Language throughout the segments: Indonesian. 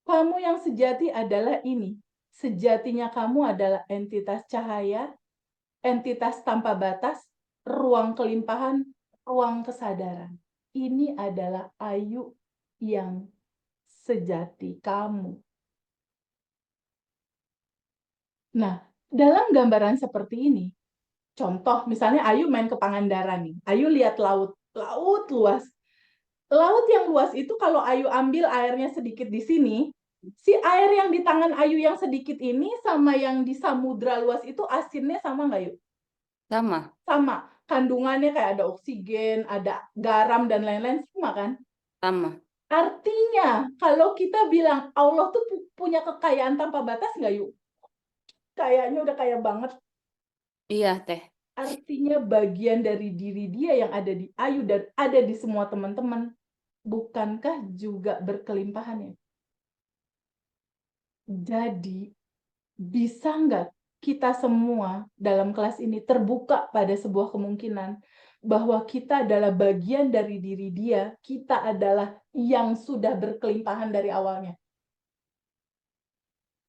Kamu yang sejati adalah ini. Sejatinya kamu adalah entitas cahaya, entitas tanpa batas, ruang kelimpahan, ruang kesadaran. Ini adalah Ayu yang sejati kamu. Nah, dalam gambaran seperti ini, contoh misalnya Ayu main ke Pangandaran nih. Ayu lihat laut, laut luas. Laut yang luas itu kalau Ayu ambil airnya sedikit di sini, si air yang di tangan Ayu yang sedikit ini sama yang di samudra luas itu asinnya sama nggak, Yuk? Sama. Sama. Kandungannya kayak ada oksigen, ada garam, dan lain-lain, sama kan? Sama. Artinya, kalau kita bilang Allah tuh punya kekayaan tanpa batas nggak, Yuk? Kayaknya udah kaya banget. Iya, Teh. Artinya bagian dari diri dia yang ada di Ayu dan ada di semua teman-teman. Bukankah juga berkelimpahan ya? Jadi, bisa nggak kita semua dalam kelas ini terbuka pada sebuah kemungkinan bahwa kita adalah bagian dari diri dia, kita adalah yang sudah berkelimpahan dari awalnya.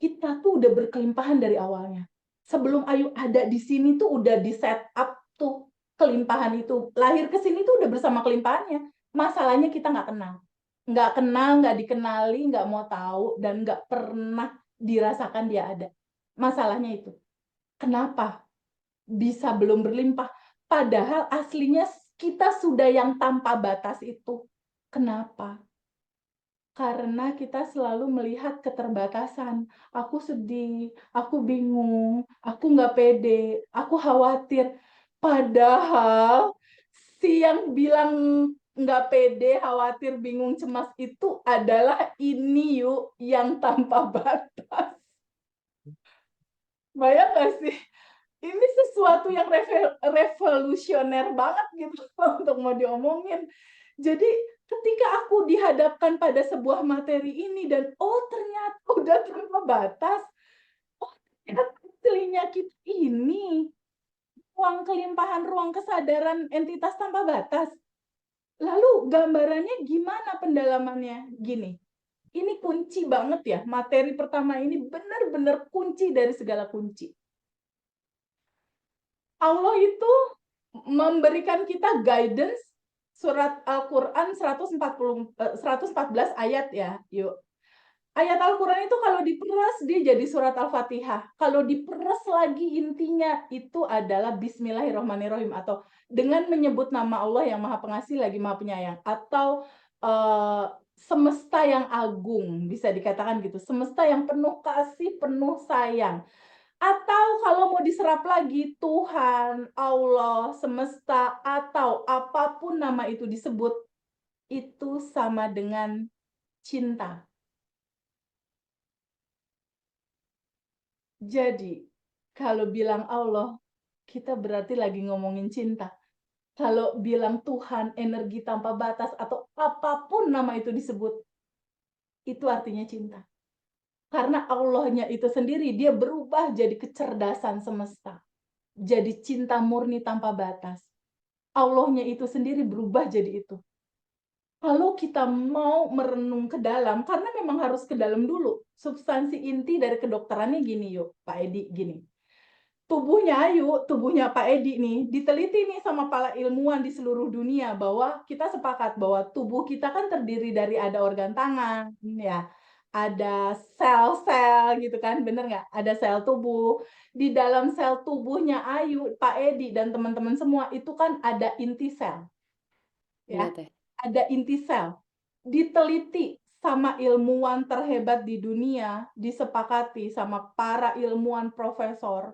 Kita tuh udah berkelimpahan dari awalnya. Sebelum Ayu ada di sini tuh udah di set up tuh kelimpahan itu. Lahir ke sini tuh udah bersama kelimpahannya. Masalahnya kita nggak kenal. Nggak kenal, nggak dikenali, nggak mau tahu, dan nggak pernah dirasakan dia ada. Masalahnya itu. Kenapa bisa belum berlimpah? Padahal aslinya kita sudah yang tanpa batas itu. Kenapa? Karena kita selalu melihat keterbatasan. Aku sedih, aku bingung, aku nggak pede, aku khawatir. Padahal si yang bilang nggak pede, khawatir, bingung, cemas itu adalah ini Yuk yang tanpa batas. Bayang nggak sih? Ini sesuatu yang revolusioner banget gitu untuk mau diomongin. Jadi ketika aku dihadapkan pada sebuah materi ini dan oh ternyata udah tanpa batas, oh ternyata aslinya kita ini ruang kelimpahan, ruang kesadaran entitas tanpa batas. Lalu gambarannya gimana pendalamannya? Gini, ini kunci banget ya, materi pertama ini benar-benar kunci dari segala kunci. Allah itu memberikan kita guidance surat Al-Qur'an 114 ayat ya, Yuk. Ayat Al-Qur'an itu kalau diperas dia jadi surat Al-Fatihah. Kalau diperas lagi intinya itu adalah Bismillahirrahmanirrahim atau dengan menyebut nama Allah yang Maha Pengasih lagi Maha Penyayang atau semesta yang agung bisa dikatakan gitu. Semesta yang penuh kasih, penuh sayang. Atau kalau mau diserap lagi, Tuhan, Allah, semesta, atau apapun nama itu disebut, itu sama dengan cinta. Jadi, kalau bilang Allah, kita berarti lagi ngomongin cinta. Kalau bilang Tuhan, energi tanpa batas, atau apapun nama itu disebut, itu artinya cinta. Karena Allahnya itu sendiri, dia berubah jadi kecerdasan semesta. Jadi cinta murni tanpa batas. Allahnya itu sendiri berubah jadi itu. Kalau kita mau merenung ke dalam, karena memang harus ke dalam dulu. Substansi inti dari kedokterannya gini yuk, Pak Edi, gini. Tubuhnya Ayu, tubuhnya Pak Edi nih, diteliti nih sama para ilmuwan di seluruh dunia bahwa kita sepakat bahwa tubuh kita kan terdiri dari ada organ tangan, ya, ada sel-sel gitu kan, bener nggak? Ada sel tubuh. Di dalam sel tubuhnya Ayu, Pak Edi, dan teman-teman semua itu kan ada inti sel. Iya, Ya, Teh. ada inti sel. Diteliti sama ilmuwan terhebat di dunia, disepakati sama para ilmuwan profesor,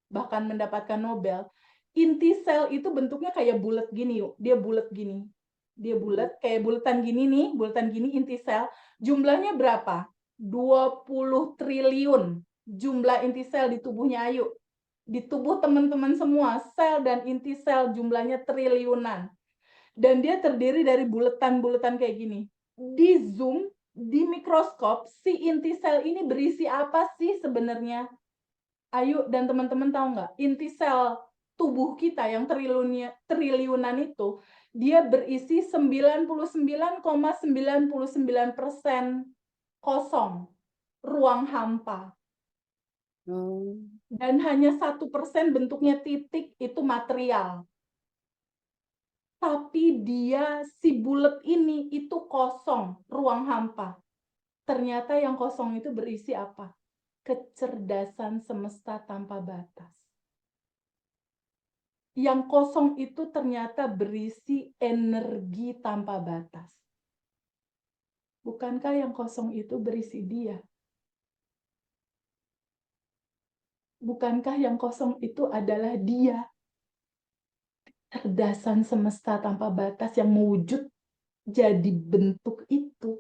bahkan mendapatkan Nobel. Inti sel itu bentuknya kayak bulat gini, yuk. Dia bulat gini. Dia bulat, kayak bulatan gini nih, bulatan gini inti sel. Jumlahnya berapa? 20 triliun jumlah inti sel di tubuhnya Ayu. Di tubuh teman-teman semua, sel dan inti sel jumlahnya triliunan. Dan dia terdiri dari buletan-buletan kayak gini. Di zoom, di mikroskop, si inti sel ini berisi apa sih sebenarnya? Ayu dan teman-teman tahu nggak? Inti sel tubuh kita yang triliunan itu, dia berisi 99,99% kosong, ruang hampa. Oh. Dan hanya 1% bentuknya titik itu material. Tapi dia, si bulet ini, itu kosong, ruang hampa. Ternyata yang kosong itu berisi apa? Kecerdasan semesta tanpa batas. Yang kosong itu ternyata berisi energi tanpa batas. Bukankah yang kosong itu berisi dia? Bukankah yang kosong itu adalah dia? Kecerdasan semesta tanpa batas yang mewujud jadi bentuk itu.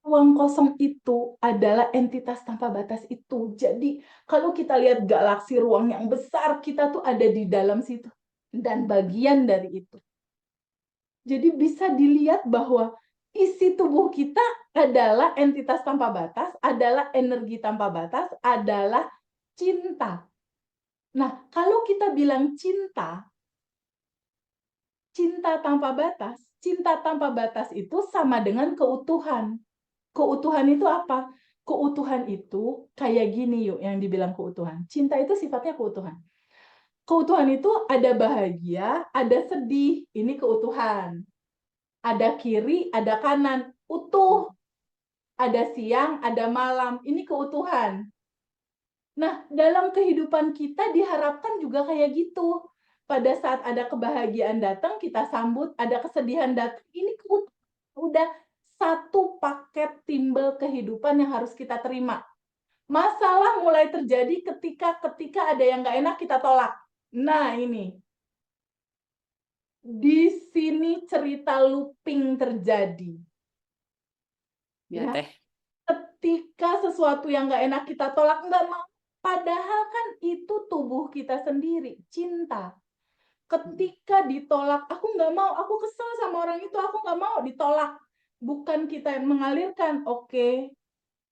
Ruang kosong itu adalah entitas tanpa batas itu. Jadi, kalau kita lihat galaksi ruang yang besar, kita tuh ada di dalam situ. Dan bagian dari itu. Jadi bisa dilihat bahwa isi tubuh kita adalah entitas tanpa batas, adalah energi tanpa batas, adalah cinta. Nah, kalau kita bilang cinta cinta tanpa batas itu sama dengan keutuhan. Keutuhan itu apa? Keutuhan itu kayak gini yuk yang dibilang keutuhan. Cinta itu sifatnya keutuhan. Keutuhan itu ada bahagia, ada sedih. Ini keutuhan. Ada kiri, ada kanan. Utuh. Ada siang, ada malam. Ini keutuhan. Nah, dalam kehidupan kita diharapkan juga kayak gitu. Pada saat ada kebahagiaan datang, kita sambut. Ada kesedihan datang, ini keutuhan. Udah satu paket timbel kehidupan yang harus kita terima. Masalah mulai terjadi ketika ada yang nggak enak, kita tolak. Nah, ini. Di sini cerita looping terjadi. Ya, Ya, Teh. ketika sesuatu yang nggak enak kita tolak, nggak mau. Padahal kan itu tubuh kita sendiri, cinta. Ketika ditolak, aku nggak mau, aku kesel sama orang itu, aku nggak mau, ditolak. Bukan kita yang mengalirkan, oke,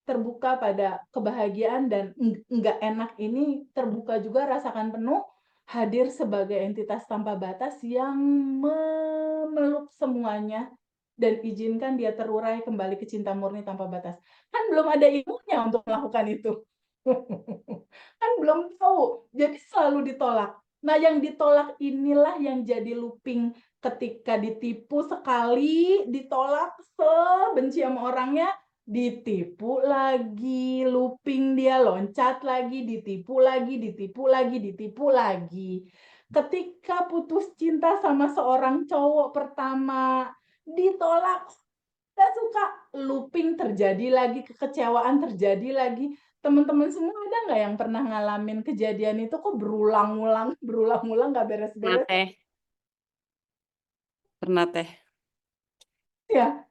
terbuka pada kebahagiaan dan nggak enak ini, terbuka juga, rasakan penuh, hadir sebagai entitas tanpa batas yang memeluk semuanya dan izinkan dia terurai kembali ke cinta murni tanpa batas. Kan belum ada ilmunya untuk melakukan itu. Kan belum tahu, jadi selalu ditolak. Nah, yang ditolak inilah yang jadi looping. Ketika ditipu sekali, ditolak, sebenci sama orangnya, ditipu lagi, looping dia, loncat lagi, ditipu lagi, ditipu lagi, ditipu lagi. Ketika putus cinta sama seorang cowok pertama, ditolak, gak suka, looping terjadi lagi, kekecewaan terjadi lagi. Teman-teman semua ada nggak yang pernah ngalamin kejadian itu kok berulang-ulang nggak Pernah, beres-beres Teh. Pernah, Teh. ya?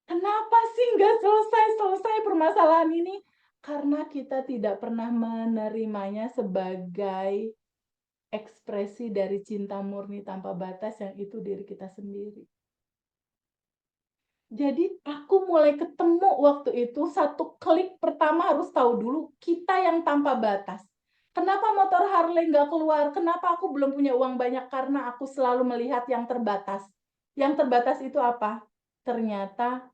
Kenapa sih nggak selesai-selesai permasalahan ini? Karena kita tidak pernah menerimanya sebagai ekspresi dari cinta murni tanpa batas yang itu diri kita sendiri. Jadi aku mulai ketemu waktu itu, satu klik pertama harus tahu dulu kita yang tanpa batas. Kenapa motor Harley nggak keluar? Kenapa aku belum punya uang banyak? Karena aku selalu melihat yang terbatas. Yang terbatas itu apa? Ternyata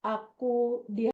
aku